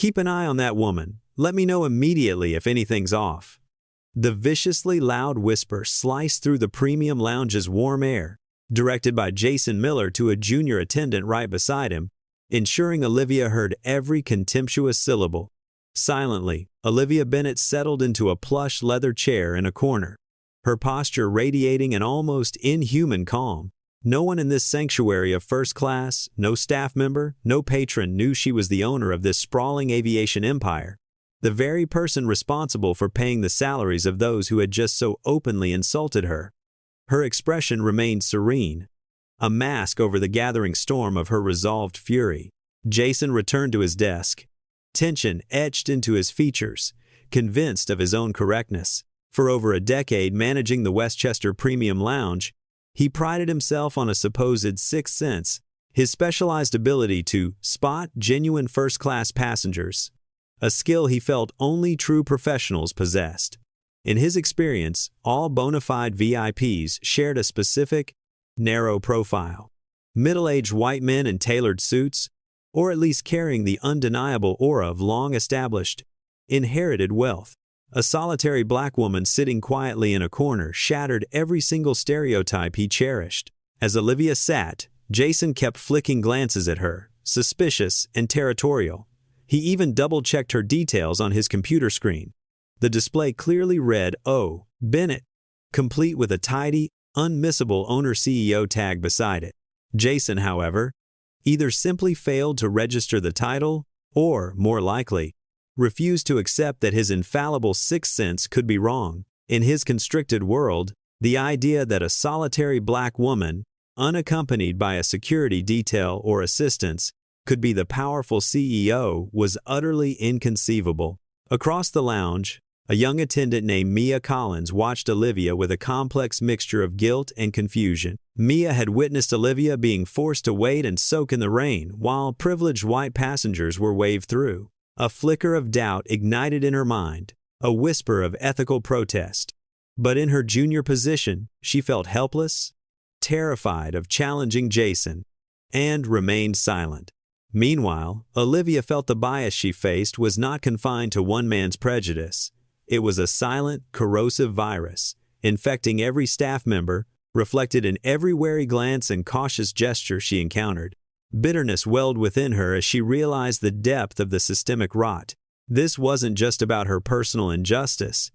Keep an eye on that woman. Let me know immediately if anything's off." The viciously loud whisper sliced through the premium lounge's warm air, directed by Jason Miller to a junior attendant right beside him, ensuring Olivia heard every contemptuous syllable. Silently, Olivia Bennett settled into a plush leather chair in a corner, her posture radiating an almost inhuman calm. No one in this sanctuary of first class, no staff member, no patron knew she was the owner of this sprawling aviation empire, the very person responsible for paying the salaries of those who had just so openly insulted her. Her expression remained serene, a mask over the gathering storm of her resolved fury. Jason returned to his desk, tension etched into his features, convinced of his own correctness. For over a decade managing the Westchester Premium Lounge, he prided himself on a supposed sixth sense, his specialized ability to spot genuine first-class passengers, a skill he felt only true professionals possessed. In his experience, all bona fide VIPs shared a specific, narrow profile. Middle-aged white men in tailored suits, or at least carrying the undeniable aura of long-established, inherited wealth. A solitary black woman sitting quietly in a corner shattered every single stereotype he cherished. As Olivia sat, Jason kept flicking glances at her, suspicious and territorial. He even double-checked her details on his computer screen. The display clearly read, "O. Bennett," complete with a tidy, unmissable owner-CEO tag beside it. Jason, however, either simply failed to register the title, or, more likely, refused to accept that his infallible sixth sense could be wrong. In his constricted world, the idea that a solitary black woman, unaccompanied by a security detail or assistance, could be the powerful CEO was utterly inconceivable. Across the lounge, a young attendant named Mia Collins watched Olivia with a complex mixture of guilt and confusion. Mia had witnessed Olivia being forced to wait and soak in the rain while privileged white passengers were waved through. A flicker of doubt ignited in her mind, a whisper of ethical protest. But in her junior position, she felt helpless, terrified of challenging Jason, and remained silent. Meanwhile, Olivia felt the bias she faced was not confined to one man's prejudice. It was a silent, corrosive virus, infecting every staff member, reflected in every wary glance and cautious gesture she encountered. Bitterness welled within her as she realized the depth of the systemic rot. This wasn't just about her personal injustice.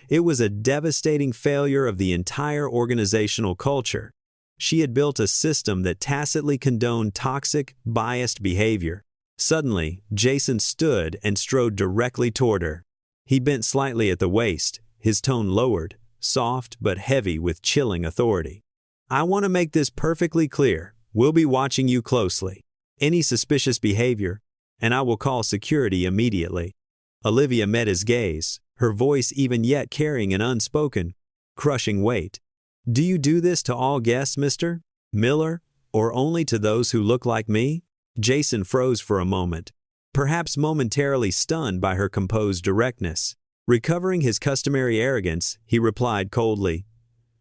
It was a devastating failure of the entire organizational culture. She had built a system that tacitly condoned toxic, biased behavior. Suddenly, Jason stood and strode directly toward her. He bent slightly at the waist, his tone lowered, soft but heavy with chilling authority. "I want to make this perfectly clear. We'll be watching you closely. Any suspicious behavior, and I will call security immediately." Olivia met his gaze, her voice even yet carrying an unspoken, crushing weight. "Do you do this to all guests, Mr. Miller, or only to those who look like me?" Jason froze for a moment, perhaps momentarily stunned by her composed directness. Recovering his customary arrogance, he replied coldly,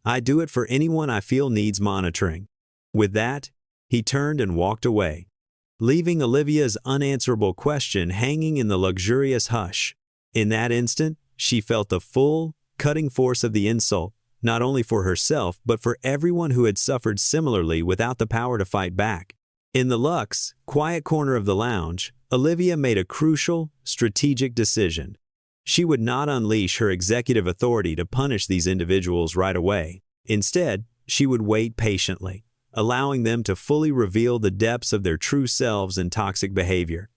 "I do it for anyone I feel needs monitoring." With that, he turned and walked away, leaving Olivia's unanswerable question hanging in the luxurious hush. In that instant, she felt the full, cutting force of the insult, not only for herself but for everyone who had suffered similarly without the power to fight back. In the luxe, quiet corner of the lounge, Olivia made a crucial, strategic decision. She would not unleash her executive authority to punish these individuals right away. Instead, she would wait patiently, allowing them to fully reveal the depths of their true selves and toxic behavior.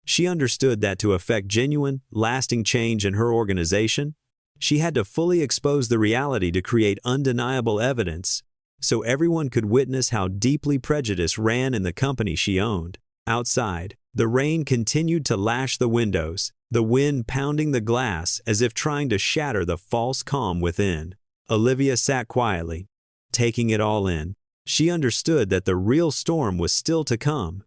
She understood that to effect genuine, lasting change in her organization, she had to fully expose the reality to create undeniable evidence, so everyone could witness how deeply prejudice ran in the company she owned. Outside, the rain continued to lash the windows, the wind pounding the glass as if trying to shatter the false calm within. Olivia sat quietly, taking it all in. She understood that the real storm was still to come,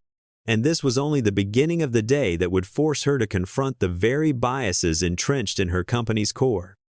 and this was only the beginning of the day that would force her to confront the very biases entrenched in her company's core.